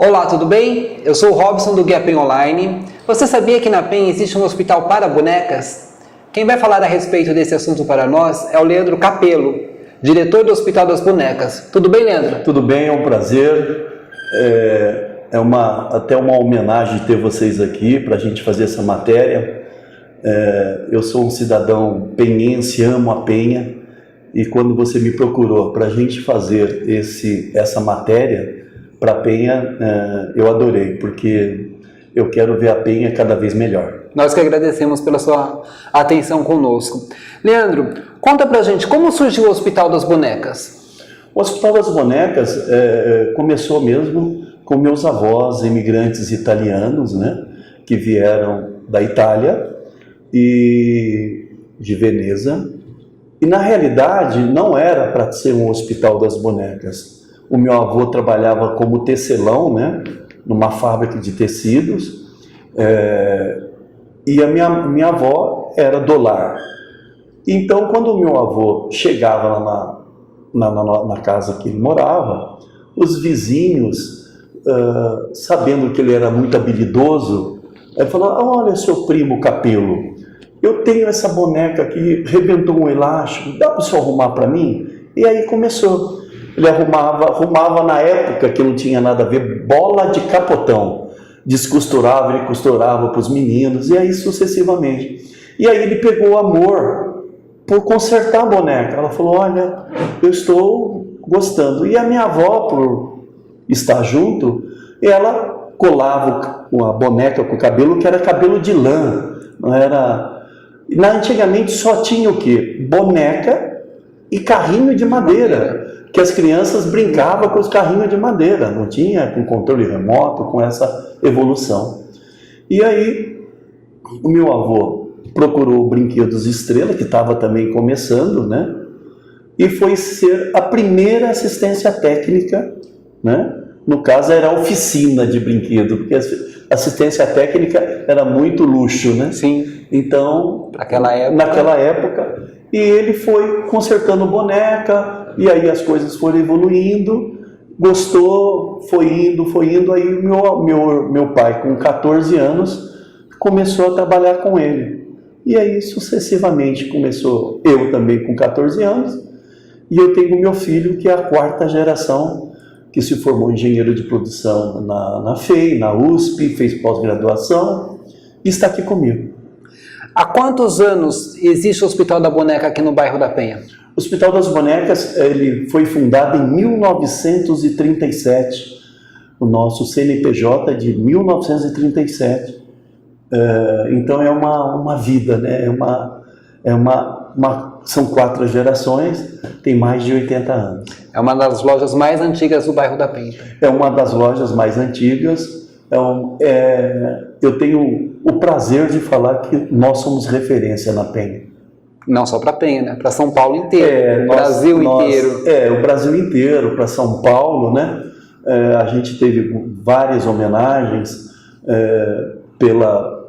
Olá, tudo bem? Eu sou o Robson do Guia Pen Online. Você sabia que na Pen existe um hospital para bonecas? Quem vai falar a respeito desse assunto para nós é o Leandro Capello, diretor do Hospital das Bonecas. Tudo bem, Leandro? Tudo bem, é um prazer. Até uma homenagem ter vocês aqui para a gente fazer essa matéria. Eu sou um cidadão penhense, amo a Penha, e quando você me procurou para a gente fazer essa matéria para a Penha, eu adorei, porque eu quero ver a Penha cada vez melhor. Nós que agradecemos pela sua atenção conosco. Leandro, conta pra gente como surgiu o Hospital das Bonecas. O Hospital das Bonecas começou mesmo com meus avós, imigrantes italianos, né, que vieram da Itália e de Veneza. E na realidade não era para ser um Hospital das Bonecas. O meu avô trabalhava como tecelão, né, numa fábrica de tecidos, e a minha avó era do lar. Então, quando o meu avô chegava lá na casa que ele morava, os vizinhos, sabendo que ele era muito habilidoso, falaram: olha, seu primo Capello, eu tenho essa boneca aqui, rebentou um elástico, dá para o senhor arrumar para mim? E aí começou. Ele arrumava na época que não tinha nada a ver, bola de capotão. Descosturava, ele costurava para os meninos, e aí sucessivamente. E aí ele pegou amor por consertar a boneca. Ela falou: olha, eu estou gostando. E a minha avó, por estar junto, ela colava a boneca com o cabelo, que era cabelo de lã. Não era... Antigamente só tinha o quê? Boneca e carrinho de madeira, que as crianças brincavam com os carrinhos de madeira, não tinha com controle remoto, com essa evolução. E aí o meu avô procurou o Brinquedos Estrela, que estava também começando, né? E foi ser a primeira assistência técnica, né? No caso era a oficina de brinquedo, porque a assistência técnica era muito luxo, né? Sim. Então, naquela época, e ele foi consertando boneca, e aí as coisas foram evoluindo, gostou, foi indo, aí meu pai, com 14 anos, começou a trabalhar com ele. E aí, sucessivamente, começou eu também com 14 anos, e eu tenho meu filho, que é a quarta geração, que se formou engenheiro de produção na FEI, na USP, fez pós-graduação, e está aqui comigo. Há quantos anos existe o Hospital da Boneca aqui no bairro da Penha? O Hospital das Bonecas ele foi fundado em 1937, o nosso CNPJ de 1937. Então é uma vida, né? São 4 gerações, tem mais de 80 anos. É uma das lojas mais antigas do bairro da Penha. É uma das lojas mais antigas. Eu tenho o prazer de falar que nós somos referência na Penha. Não só para Penha, né? Para São Paulo inteiro, Brasil inteiro. O Brasil inteiro, para São Paulo, né? A gente teve várias homenagens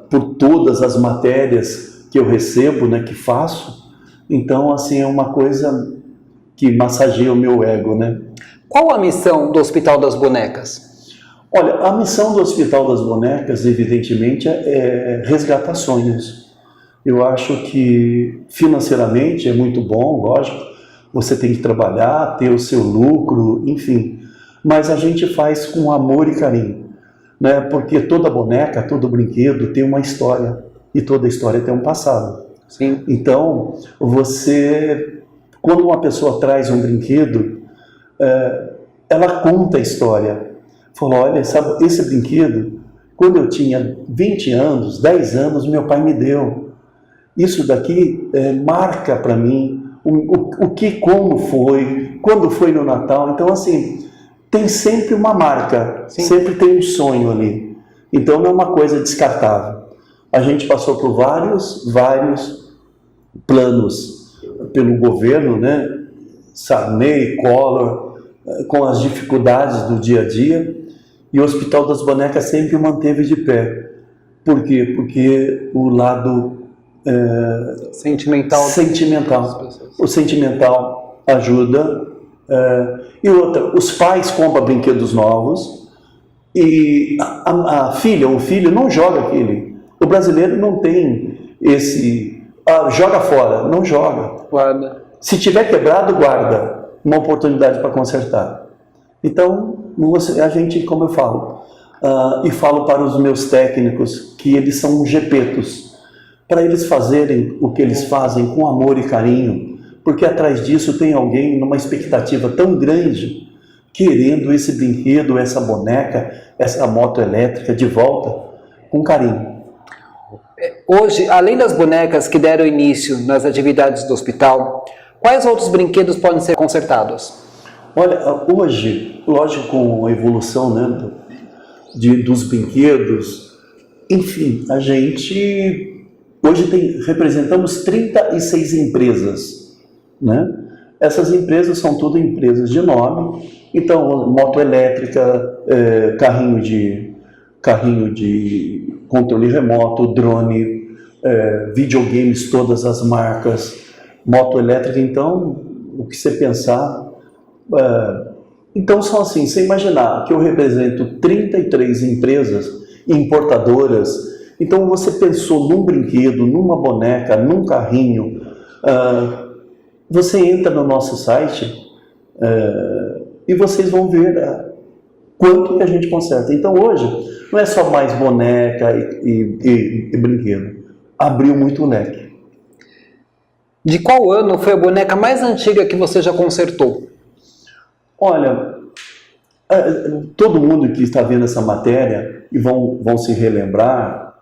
por todas as matérias que eu recebo, né? Que faço. Então, assim, é uma coisa que massageia o meu ego, né? Qual a missão do Hospital das Bonecas? Olha, a missão do Hospital das Bonecas, evidentemente, é resgatar sonhos. Eu acho que financeiramente é muito bom, lógico, você tem que trabalhar, ter o seu lucro, enfim, mas a gente faz com amor e carinho, né? Porque toda boneca, todo brinquedo tem uma história, e toda história tem um passado. Sim. Então, quando uma pessoa traz um brinquedo, ela conta a história. Falou: olha, sabe, esse brinquedo, quando eu tinha 20 anos, 10 anos, meu pai me deu. Isso daqui marca para mim como foi, quando foi no Natal. Então, assim, tem sempre uma marca, sim, sempre tem um sonho ali. Então, não é uma coisa descartável. A gente passou por vários planos pelo governo, né? Sarney, Collor, com as dificuldades do dia a dia, e o Hospital das Bonecas sempre manteve de pé. Por quê? Porque o lado sentimental. O sentimental ajuda. E outra, os pais compram brinquedos novos, E a filha ou o filho não joga aquele. O brasileiro não tem esse... joga fora, não joga. Guarda. Se tiver quebrado, guarda uma oportunidade para consertar. Então, a gente, como eu falo, e falo para os meus técnicos que eles são gepetos, para eles fazerem o que eles fazem com amor e carinho, porque atrás disso tem alguém numa expectativa tão grande, querendo esse brinquedo, essa boneca, essa moto elétrica de volta, com carinho. Hoje, além das bonecas que deram início nas atividades do hospital, quais outros brinquedos podem ser consertados? Olha, hoje, lógico, com a evolução, né, dos brinquedos, enfim, a gente hoje representamos 36 empresas, né? Essas empresas são tudo empresas de nome, então moto elétrica, carrinho de controle remoto, drone, videogames, todas as marcas, moto elétrica. Então, o que você pensar... então, são assim, você imaginar que eu represento 33 empresas importadoras, então você pensou num brinquedo, numa boneca, num carrinho, você entra no nosso site e vocês vão ver quanto que a gente conserta. Então, hoje, não é só mais boneca e brinquedo, abriu muito o leque. De qual ano foi a boneca mais antiga que você já consertou? Olha, todo mundo que está vendo essa matéria e vão se relembrar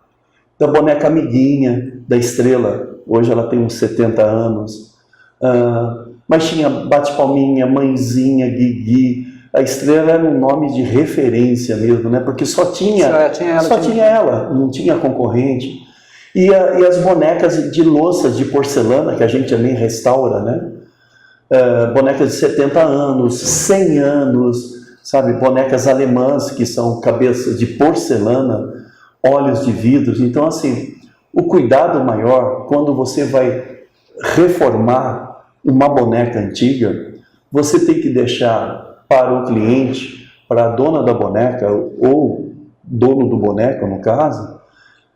da boneca amiguinha da Estrela. Hoje ela tem uns 70 anos. Mas tinha Bate-Palminha, Mãezinha, Guigui. A Estrela era um nome de referência mesmo, né? Porque só tinha ela, não tinha concorrente. E as bonecas de louças de porcelana, que a gente também restaura, né? Bonecas de 70 anos, 100 anos, sabe? Bonecas alemãs, que são cabeças de porcelana, olhos de vidros. Então, assim, o cuidado maior, quando você vai reformar uma boneca antiga, você tem que deixar para o cliente, para a dona da boneca, ou dono do boneco, no caso,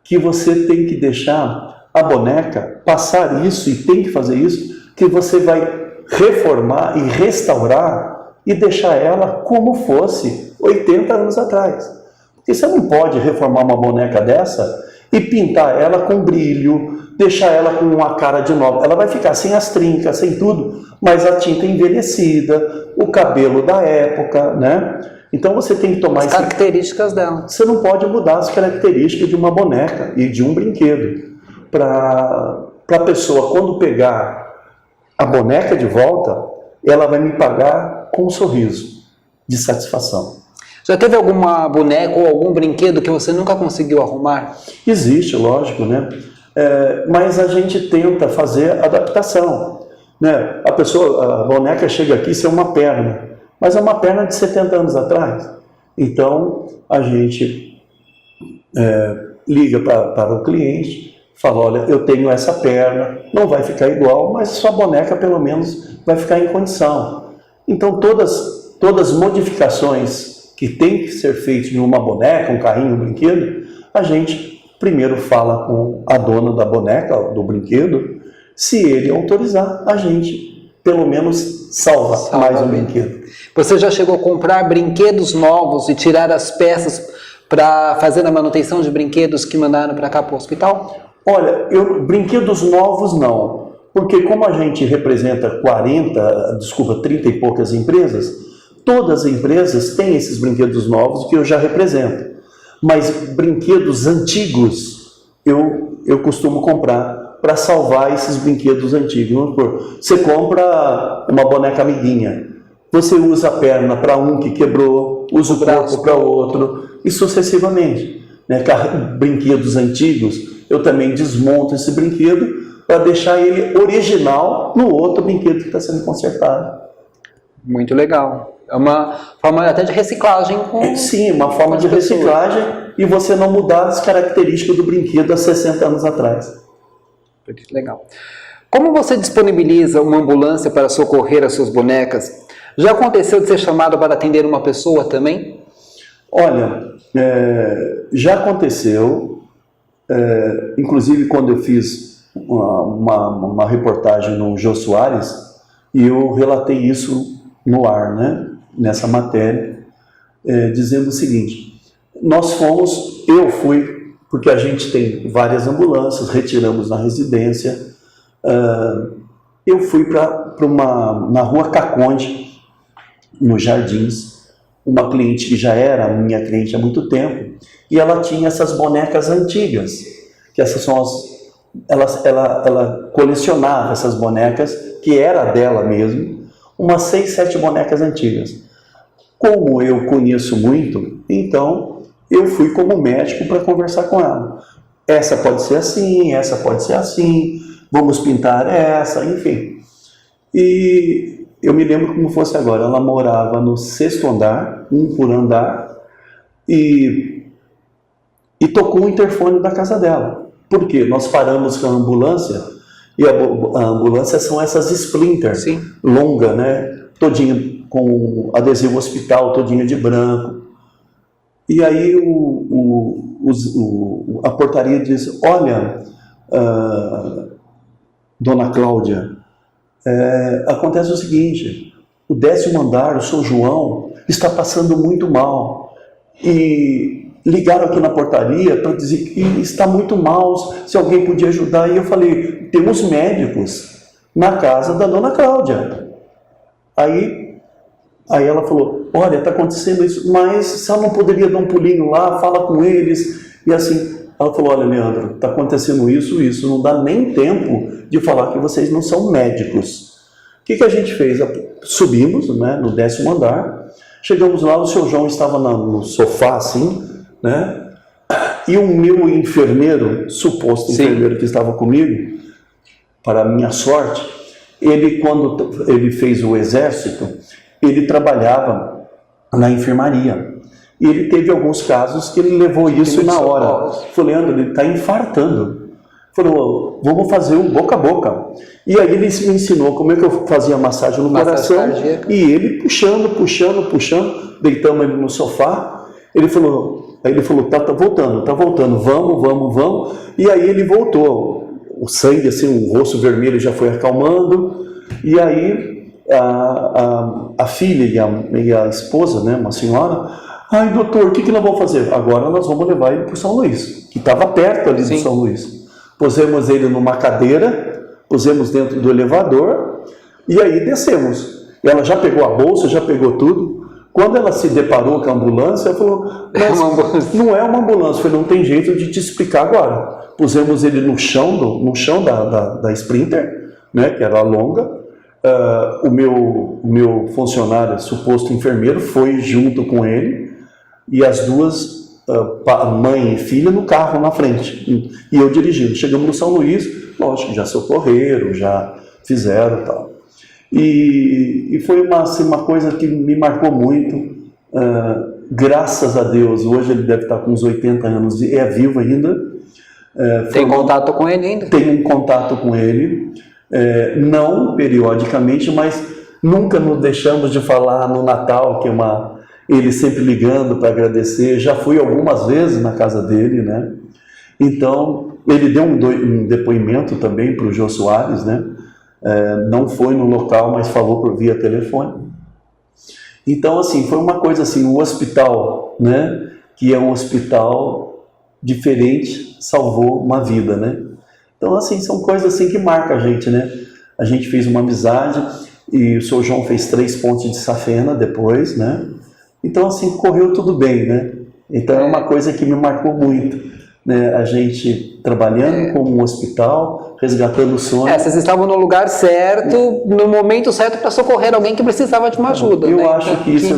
que você tem que deixar a boneca passar isso, e tem que fazer isso, que você vai reformar e restaurar e deixar ela como fosse 80 anos atrás. Porque você não pode reformar uma boneca dessa e pintar ela com brilho, deixar ela com uma cara de nova. Ela vai ficar sem as trincas, sem tudo, mas a tinta envelhecida, o cabelo da época, né? Então você tem que tomar as características dela. Você não pode mudar as características de uma boneca e de um brinquedo. Para a pessoa, quando pegar a boneca de volta, ela vai me pagar com um sorriso de satisfação. Já teve alguma boneca ou algum brinquedo que você nunca conseguiu arrumar? Existe, lógico, né? Mas a gente tenta fazer adaptação, né? A boneca chega aqui ser uma perna, mas é uma perna de 70 anos atrás. Então, a gente liga para o cliente, fala, olha, eu tenho essa perna, não vai ficar igual, mas sua boneca pelo menos vai ficar em condição. Então todas as modificações que tem que ser feitas em uma boneca, um carrinho, um brinquedo, a gente primeiro fala com a dona da boneca, do brinquedo, se ele autorizar, a gente pelo menos salva mais um brinquedo. Você já chegou a comprar brinquedos novos e tirar as peças para fazer a manutenção de brinquedos que mandaram para cá para o hospital? Olha, brinquedos novos não, porque como a gente representa 30 e poucas empresas, todas as empresas têm esses brinquedos novos que eu já represento. Mas brinquedos antigos eu costumo comprar para salvar esses brinquedos antigos. Vamos supor, você compra uma boneca amiguinha, você usa a perna para um que quebrou, usa o braço para outro e sucessivamente. Né? Brinquedos antigos, eu também desmonto esse brinquedo para deixar ele original no outro brinquedo que está sendo consertado. Muito legal. É uma forma até de reciclagem. Sim, uma forma de reciclagem e você não mudar as características do brinquedo há 60 anos atrás. Legal. Como você disponibiliza uma ambulância para socorrer as suas bonecas? Já aconteceu de ser chamado para atender uma pessoa também? Olha, já aconteceu, inclusive quando eu fiz uma reportagem no Jô Soares, e eu relatei isso no ar, né, nessa matéria, dizendo o seguinte: eu fui, porque a gente tem várias ambulâncias, retiramos na residência, eu fui na Rua Caconde, nos Jardins, uma cliente que já era minha cliente há muito tempo, e ela tinha essas bonecas antigas, que essas são ela colecionava essas bonecas, que era dela mesmo, umas 6, 7 bonecas antigas. Como eu conheço muito, então eu fui como médico para conversar com ela. Essa pode ser assim, essa pode ser assim, vamos pintar essa, enfim. E eu me lembro como fosse agora, ela morava no 6º andar, um por andar, e tocou o interfone da casa dela. Por quê? Nós paramos com a ambulância, e a ambulância são essas Sprinter, sim, longa, né? Todinha com adesivo hospital, todinha de branco. E aí a portaria diz: olha, dona Cláudia, acontece o seguinte, o 10º andar, o seu João, está passando muito mal. E ligaram aqui na portaria para dizer que está muito mal, se alguém podia ajudar. E eu falei: temos médicos na casa da dona Cláudia. Aí ela falou: olha, está acontecendo isso, mas se ela não poderia dar um pulinho lá, fala com eles. E assim, ela falou: olha, Leandro, está acontecendo isso, não dá nem tempo de falar que vocês não são médicos. O que a gente fez? Subimos, né, no 10º andar, chegamos lá, o seu João estava no sofá, assim, né, e o meu enfermeiro, suposto enfermeiro que estava comigo, para minha sorte, ele, quando ele fez o exército, ele trabalhava na enfermaria. E ele teve alguns casos que ele levou isso na hora. Falei: Leandro, ele está infartando. Falou: vamos fazer um boca a boca. E aí ele me ensinou como é que eu fazia massagem no coração. Cardíaca. E ele puxando, deitamos ele no sofá. Ele falou, tá voltando, vamos. E aí ele voltou. O sangue, assim, o rosto vermelho já foi acalmando. E aí a filha e a esposa, né, uma senhora: ai, doutor, o que nós vamos fazer? Agora nós vamos levar ele para o São Luís, que estava perto ali do São Luís. Pusemos ele numa cadeira, pusemos dentro do elevador e aí descemos. Ela já pegou a bolsa, já pegou tudo. Quando ela se deparou com a ambulância, ela falou: não é uma ambulância. Eu falei: não tem jeito de te explicar agora. Pusemos ele no chão da Sprinter, né, que era longa. O meu funcionário, suposto enfermeiro, foi junto com ele, e as duas, mãe e filha, no carro na frente, e eu dirigindo. Chegamos no São Luís, lógico, já socorreram, já fizeram e tal. E foi uma coisa que me marcou muito. Graças a Deus, hoje ele deve estar com uns 80 anos, é vivo ainda. Tem contato com ele ainda? Tenho um contato com ele. Não periodicamente, mas nunca nos deixamos de falar no Natal, que ele sempre ligando para agradecer. Já fui algumas vezes na casa dele, né? Então, ele deu um depoimento também para o Jô Soares, né? Não foi no local, mas falou por via telefone. Então, assim, foi uma coisa assim, o hospital, né? Que é um hospital diferente, salvou uma vida, né? Então, assim, são coisas assim que marcam a gente, né? A gente fez uma amizade e o seu João fez 3 pontos de safena depois, né? Então, assim, correu tudo bem, né? Então, é uma coisa que me marcou muito, né? A gente trabalhando como um hospital, resgatando sonhos. Vocês estavam no lugar certo, no momento certo para socorrer alguém que precisava de uma ajuda. Eu acho que isso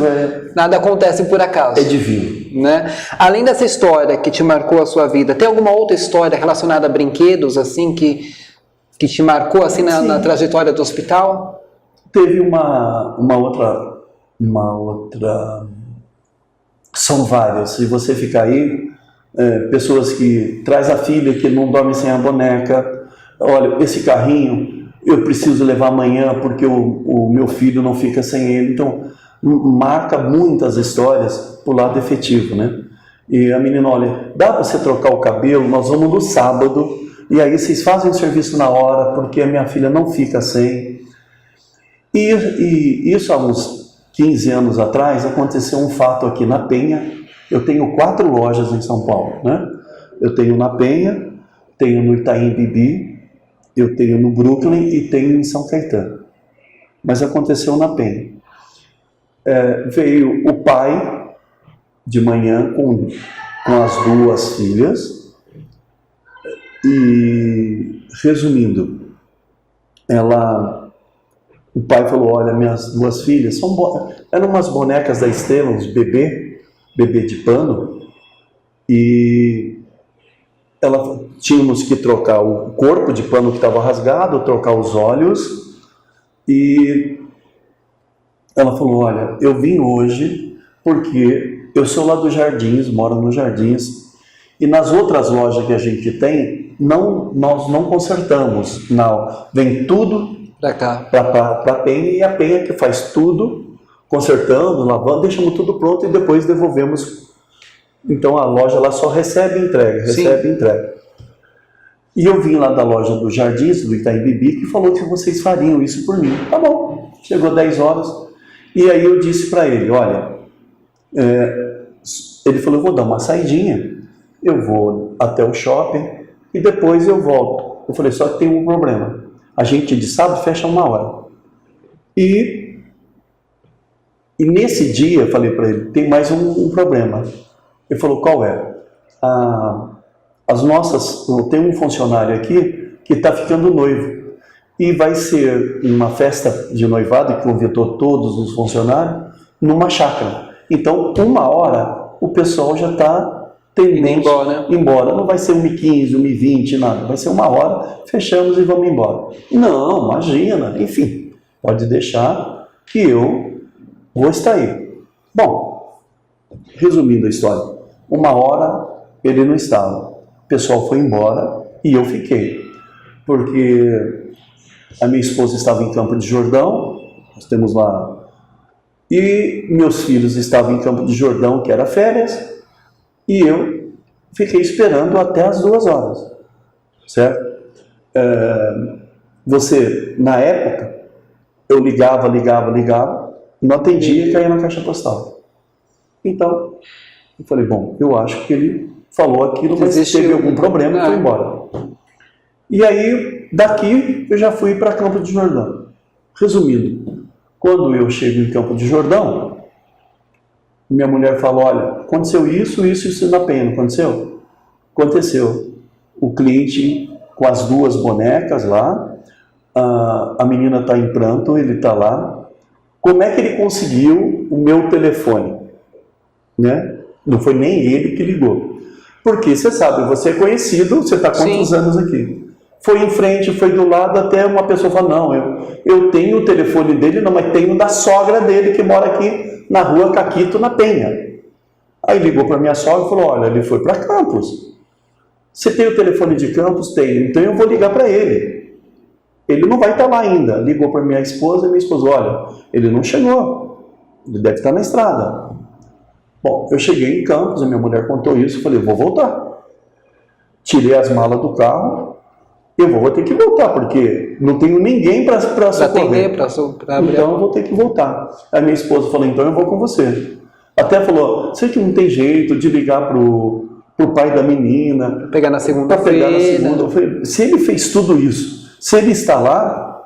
nada acontece por acaso. É divino. Né? Além dessa história que te marcou a sua vida, tem alguma outra história relacionada a brinquedos, assim, que te marcou, assim, na trajetória do hospital? Teve uma outra... São várias. Se você ficar aí, pessoas que traz a filha que não dorme sem a boneca. Olha, esse carrinho eu preciso levar amanhã porque o meu filho não fica sem ele. Então, marca muitas histórias pro lado efetivo, né? E a menina, olha, dá para você trocar o cabelo? Nós vamos no sábado, e aí vocês fazem o serviço na hora, porque a minha filha não fica sem. E isso há uns 15 anos atrás, aconteceu um fato aqui na Penha. Eu tenho 4 lojas em São Paulo, né? Eu tenho na Penha, tenho no Itaim Bibi, eu tenho no Brooklyn e tenho em São Caetano. Mas aconteceu na Penha. Veio o pai de manhã com as 2 filhas e, resumindo, o pai falou, olha, minhas 2 filhas eram umas bonecas da Estrela, uns bebê de pano, e tínhamos que trocar o corpo de pano que estava rasgado, trocar os olhos, e ela falou, olha, eu vim hoje porque eu sou lá dos Jardins, moro nos Jardins, e nas outras lojas que a gente tem, nós não consertamos, não, vem tudo para cá, para a Penha, e a Penha que faz tudo, consertando, lavando, deixamos tudo pronto e depois devolvemos. Então a loja lá só recebe entrega. E eu vim lá da loja dos Jardins, do Itaim Bibi, que falou que vocês fariam isso por mim. Tá bom, chegou 10 horas, e aí eu disse para ele, olha, ele falou, eu vou dar uma saidinha, eu vou até o shopping e depois eu volto. Eu falei, só que tem um problema, a gente de sábado fecha 1 hora. E nesse dia, eu falei para ele, tem mais um problema. Ele falou, qual é? Tem um funcionário aqui que está ficando noivo. E vai ser uma festa de noivado que convidou todos os funcionários numa chácara. Então, 1 hora, o pessoal já está tendendo embora. Não vai ser 1h15, 1h20, nada. Vai ser 1 hora, fechamos e vamos embora. Não, imagina. Enfim, pode deixar que eu vou estar aí. Bom, resumindo a história. 1 hora, ele não estava. O pessoal foi embora e eu fiquei. Porque a minha esposa estava em Campo de Jordão, nós temos lá, e meus filhos estavam em Campo de Jordão, que era férias, e eu fiquei esperando até as 2 horas, certo? Na época, eu ligava, não atendia e caía na caixa postal. Então, eu falei, bom, eu acho que ele falou aquilo, mas teve algum problema e foi embora. E aí, daqui, eu já fui para Campo de Jordão. Resumindo, quando eu chego em Campo de Jordão, minha mulher falou, olha, aconteceu isso na Penha, não aconteceu? Aconteceu. O cliente com as 2 bonecas lá, a menina está em pranto, ele está lá. Como é que ele conseguiu o meu telefone? Né? Não foi nem ele que ligou. Porque você sabe, você é conhecido, você está quantos anos aqui? Foi em frente, foi do lado, até uma pessoa falou, não, eu tenho o telefone dele, não, mas tenho da sogra dele que mora aqui na rua Caquito, na Penha. Aí ligou para minha sogra e falou, olha, ele foi para Campos. Você tem o telefone de Campos? Tenho, então eu vou ligar para ele. Ele não vai estar lá ainda. Ligou para minha esposa e minha esposa, olha, ele não chegou, ele deve estar na estrada. Bom, eu cheguei em Campos, a minha mulher contou isso, eu falei, eu vou voltar. Tirei as malas do carro, eu vou ter que voltar, porque não tenho ninguém para socorrer. Então eu vou ter que voltar. Aí minha esposa falou, então eu vou com você. Até falou, sei que não tem jeito de ligar pro pai da menina. Para pegar na segunda-feira. Eu falei, se ele fez tudo isso, se ele está lá,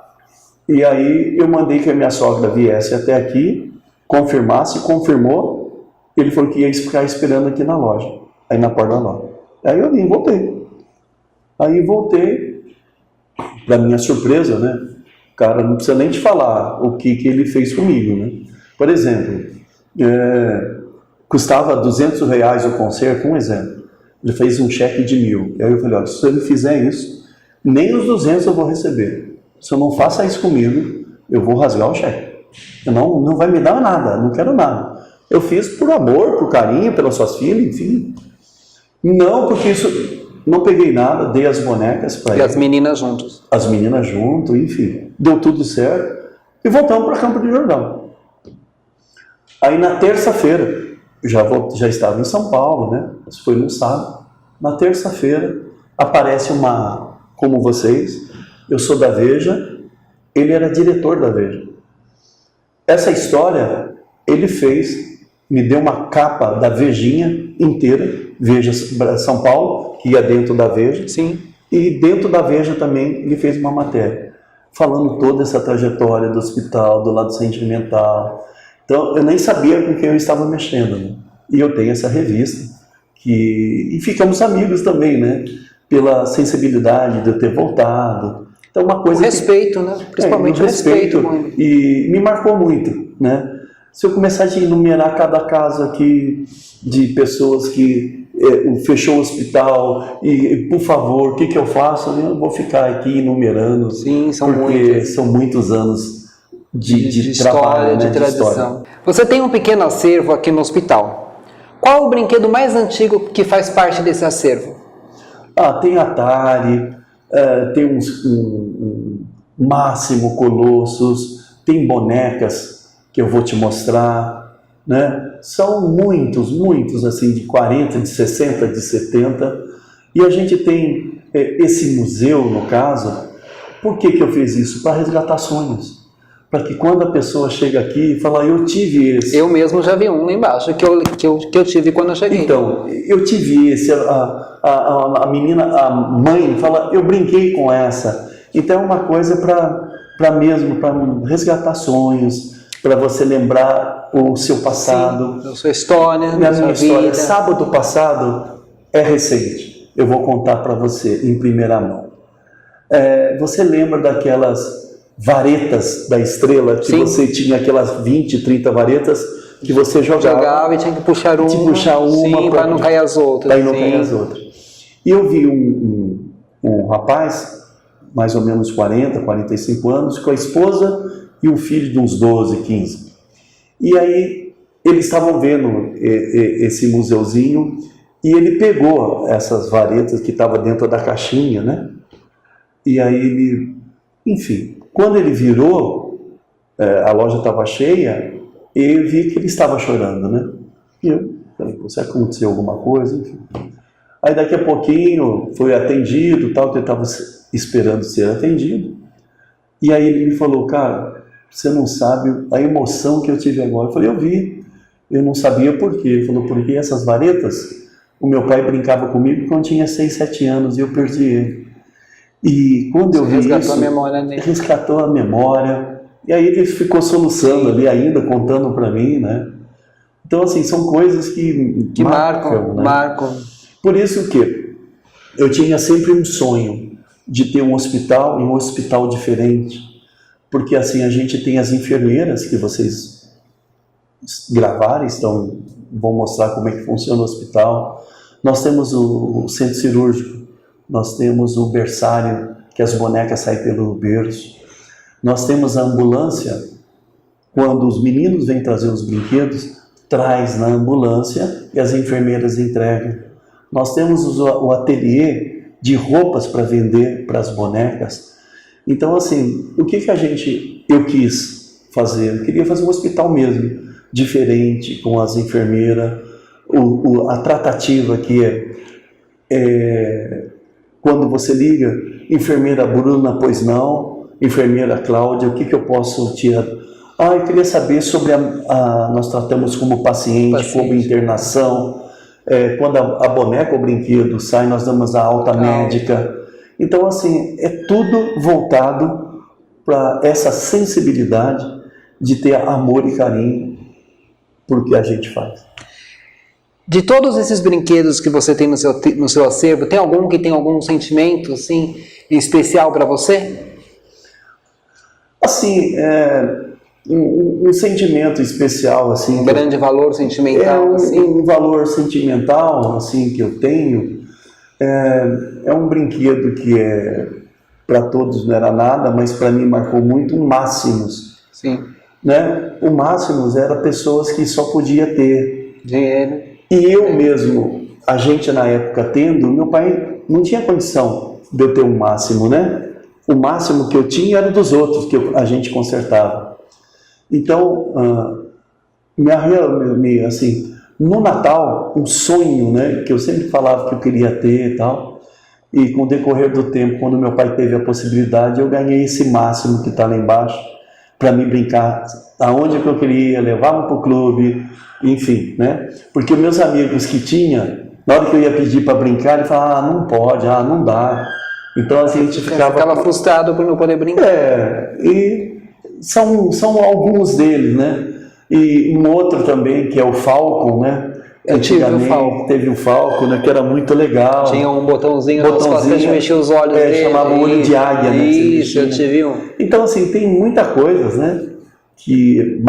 e aí eu mandei que a minha sogra viesse até aqui, confirmasse, confirmou, ele falou que ia ficar esperando aqui na loja, aí na porta da loja. Aí eu vim, voltei. Aí voltei, para minha surpresa, né? O cara não precisa nem te falar o que ele fez comigo, né? Por exemplo, custava R$200 o concerto, um exemplo. Ele fez um cheque de 1.000. Aí eu falei, olha, se ele fizer isso, nem os 200 eu vou receber. Se eu não faça isso comigo, eu vou rasgar o cheque. Não vai me dar nada, não quero nada. Eu fiz por amor, por carinho, pelas suas filhas, enfim. Não, porque isso... Não peguei nada, dei as bonecas para ele. E as meninas juntos. As meninas junto, enfim. Deu tudo certo. E voltamos para Campo de Jordão. Aí na terça-feira, já estava em São Paulo, né? Isso foi no sábado. Na terça-feira aparece como vocês, eu sou da Veja, ele era diretor da Veja. Essa história ele fez, me deu uma capa da Vejinha inteira, Veja São Paulo, que ia dentro da Veja. Sim. E dentro da Veja também ele fez uma matéria, falando toda essa trajetória do hospital, do lado sentimental. Então, eu nem sabia com quem eu estava mexendo, né? E eu tenho essa revista, e ficamos amigos também, né? Pela sensibilidade de eu ter voltado. Então, uma coisa respeito, né? Principalmente respeito. E me marcou muito, né? Se eu começar a enumerar cada caso aqui de pessoas que fechou o hospital e, por favor, o que eu faço? Eu vou ficar aqui enumerando. Sim, porque são muitos anos de trabalho, história, de tradição. Você tem um pequeno acervo aqui no hospital. Qual o brinquedo mais antigo que faz parte desse acervo? Tem Atari, tem um Máximo, Colossus, tem bonecas que eu vou te mostrar, né? São muitos, assim, de 40, de 60, de 70. E a gente tem esse museu, no caso. Por que eu fiz isso? Para resgatar sonhos. Para que quando a pessoa chega aqui e fala, eu tive esse. Eu mesmo já vi um lá embaixo, que eu tive quando eu cheguei. Então, eu tive esse. A menina, a mãe fala, eu brinquei com essa. Então é uma coisa para resgatar sonhos, para você lembrar o seu passado. Sim, a sua história, a minha história. Sábado passado é recente. Eu vou contar para você em primeira mão. Você lembra daquelas varetas da estrela, que você tinha aquelas 20, 30 varetas que você jogava e tinha que puxar uma, sim, para não cair as outras. Para não cair as outras. E eu vi um rapaz, mais ou menos 40, 45 anos, com a esposa e um filho de uns 12, 15. E aí eles estavam vendo esse museuzinho e ele pegou essas varetas que estavam dentro da caixinha, né? E aí ele, enfim, quando ele virou, a loja estava cheia, eu vi que ele estava chorando, né? E eu falei, será que aconteceu alguma coisa? Enfim. Aí daqui a pouquinho foi atendido, tal, que eu estava esperando ser atendido. E aí ele me falou, cara, você não sabe a emoção que eu tive agora. Eu falei, eu vi. Eu não sabia por quê. Ele falou, porque essas varetas, o meu pai brincava comigo quando tinha 6, 7 anos e eu perdi ele. E quando eu vi isso, resgatou a memória dele. Resgatou a memória. E aí ele ficou soluçando ali ainda, contando para mim, né? Então, assim, são coisas que marcam, né? Marcam. Por isso que eu tinha sempre um sonho de ter um hospital e um hospital diferente. Porque, assim, a gente tem as enfermeiras que vocês gravaram, vão mostrar como é que funciona o hospital. Nós temos o centro cirúrgico. Nós temos o berçário, que as bonecas saem pelo berço. Nós temos a ambulância, quando os meninos vêm trazer os brinquedos, traz na ambulância e as enfermeiras entregam. Nós temos o ateliê de roupas para vender para as bonecas. Então, assim, o que eu quis fazer? Eu queria fazer um hospital mesmo, diferente, com as enfermeiras, a tratativa que quando você liga, enfermeira Bruna, pois não, enfermeira Cláudia, o que eu posso tirar? Eu queria saber sobre nós tratamos como paciente, como internação, quando a boneca ou brinquedo sai, nós damos a alta médica. Então, assim, é tudo voltado para essa sensibilidade de ter amor e carinho por que a gente faz. De todos esses brinquedos que você tem no seu acervo, tem algum que tem algum sentimento assim, especial para você? Assim, um sentimento especial, assim. Um grande valor sentimental, assim. Um valor sentimental, assim, que eu tenho. É um brinquedo que para todos não era nada, mas para mim marcou muito, um Máximos. Sim. Né? O Máximos era pessoas que só podia ter dinheiro. E eu mesmo, a gente na época tendo, meu pai não tinha condição de eu ter um Máximo, né? O máximo que eu tinha era dos outros, que a gente consertava. Então, assim, no Natal, um sonho, né, que eu sempre falava que eu queria ter e tal, e com o decorrer do tempo, quando meu pai teve a possibilidade, eu ganhei esse máximo que está lá embaixo, para me brincar aonde que eu queria, levava para o clube, enfim, né, porque meus amigos que tinha, na hora que eu ia pedir para brincar, ele falava, não pode, não dá. Então assim, a gente ficava frustrado por não poder brincar. E são alguns deles, né? E um outro também, que é o Falcon, né? Antigamente teve o Falcon, né? Que era muito legal. Tinha um botãozinho nas costas de mexer os olhos dele. Chamava o olho de águia, né? Isso, eu tive um. Então assim, tem muita coisa, né? Que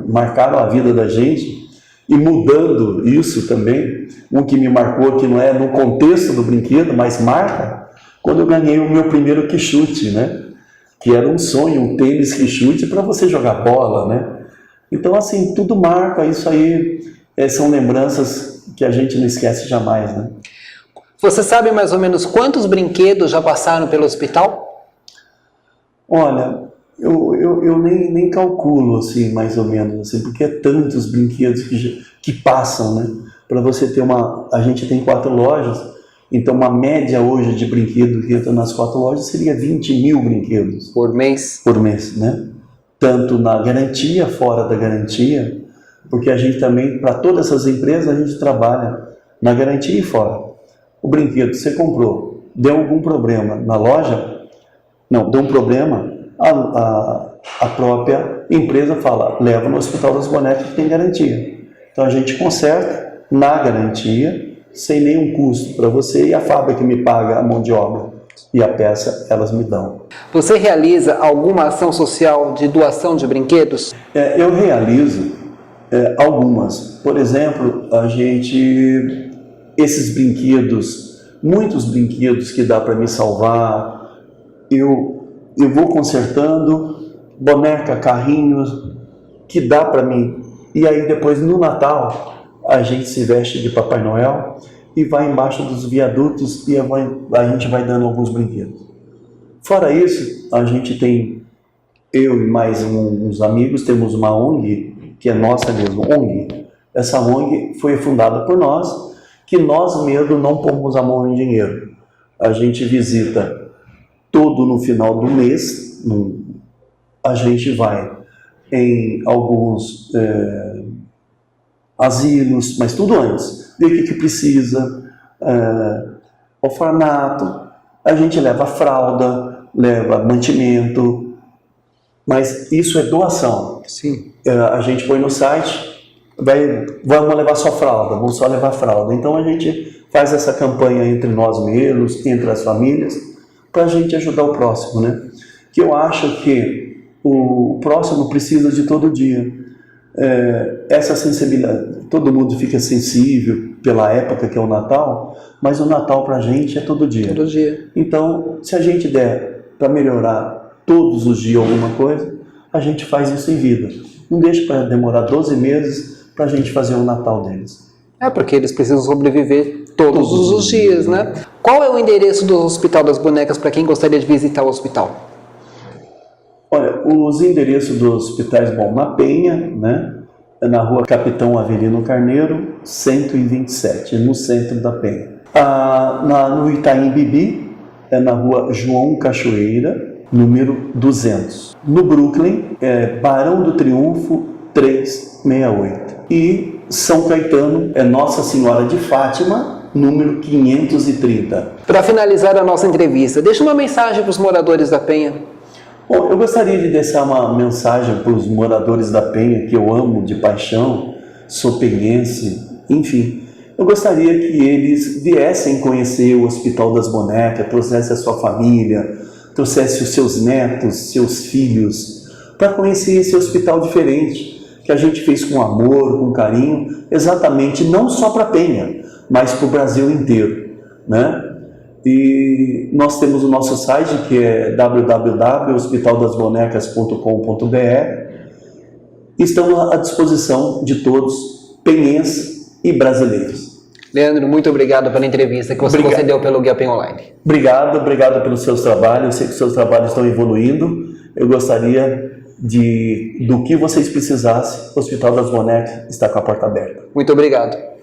marcaram a vida da gente. E mudando isso também, um que me marcou, que não é no contexto do brinquedo, mas marca, quando eu ganhei o meu primeiro quichute, né? Que era um sonho, um tênis quichute para você jogar bola, né? Então, assim, tudo marca, isso aí são lembranças que a gente não esquece jamais, né? Você sabe mais ou menos quantos brinquedos já passaram pelo hospital? Olha, eu nem calculo, assim, mais ou menos, assim, porque é tantos brinquedos que passam, né? Para você ter a gente tem 4 lojas, então uma média hoje de brinquedo que entra nas 4 lojas seria 20 mil brinquedos. Por mês? Por mês, né? Tanto na garantia, fora da garantia, porque a gente também, para todas essas empresas, a gente trabalha na garantia e fora. O brinquedo que você comprou, deu algum problema na loja, não, deu um problema, a própria empresa fala, leva no Hospital das Bonecas que tem garantia. Então a gente conserta na garantia, sem nenhum custo para você, e a fábrica me paga a mão de obra e a peça elas me dão. Você realiza alguma ação social de doação de brinquedos? Eu realizo algumas. Por exemplo, esses brinquedos, muitos brinquedos que dá para me salvar, eu vou consertando, boneca, carrinhos, que dá para mim. E aí depois no Natal, a gente se veste de Papai Noel e vai embaixo dos viadutos e a gente vai dando alguns brinquedos. Fora isso, a gente tem, eu e mais uns amigos, temos uma ONG, que é nossa mesmo, ONG. Essa ONG foi fundada por nós, que nós mesmos não pomos a mão em dinheiro. A gente visita todo no final do mês, a gente vai em alguns asilos, mas tudo antes, ver o que precisa, orfanato, a gente leva fralda, leva mantimento, mas isso é doação. Sim. A gente põe no site, vamos levar só fralda, vamos só levar fralda. Então a gente faz essa campanha entre nós mesmos, entre as famílias, para a gente ajudar o próximo, né? Que eu acho que o próximo precisa de todo dia. Essa sensibilidade, todo mundo fica sensível pela época que é o Natal, mas o Natal para a gente é todo dia. Todo dia. Então, se a gente der para melhorar todos os dias alguma coisa, a gente faz isso em vida. Não deixa para demorar 12 meses para a gente fazer o Natal deles. Porque eles precisam sobreviver todos os dias, né? Qual é o endereço do Hospital das Bonecas para quem gostaria de visitar o hospital? Olha, os endereços dos hospitais, na Penha, né? É na rua Capitão Avelino Carneiro, 127, no centro da Penha. No Itaim Bibi, é na rua João Cachoeira, número 200. No Brooklyn, é Barão do Triunfo, 368. E São Caetano, é Nossa Senhora de Fátima, número 530. Para finalizar a nossa entrevista, deixa uma mensagem para os moradores da Penha. Bom, eu gostaria de deixar uma mensagem para os moradores da Penha, que eu amo de paixão, sou penhense, enfim. Eu gostaria que eles viessem conhecer o Hospital das Bonecas, trouxessem a sua família, trouxessem os seus netos, seus filhos, para conhecer esse hospital diferente, que a gente fez com amor, com carinho, exatamente não só para Penha, mas para o Brasil inteiro, né? E nós temos o nosso site, que é www.hospitaldasbonecas.com.br. Estamos à disposição de todos, penhenses e brasileiros. Leandro, muito obrigado pela entrevista que você concedeu pelo Guia Pen Online. Obrigado pelos seus trabalhos. Eu sei que os seus trabalhos estão evoluindo. Eu gostaria do que vocês precisassem, o Hospital das Bonecas está com a porta aberta. Muito obrigado.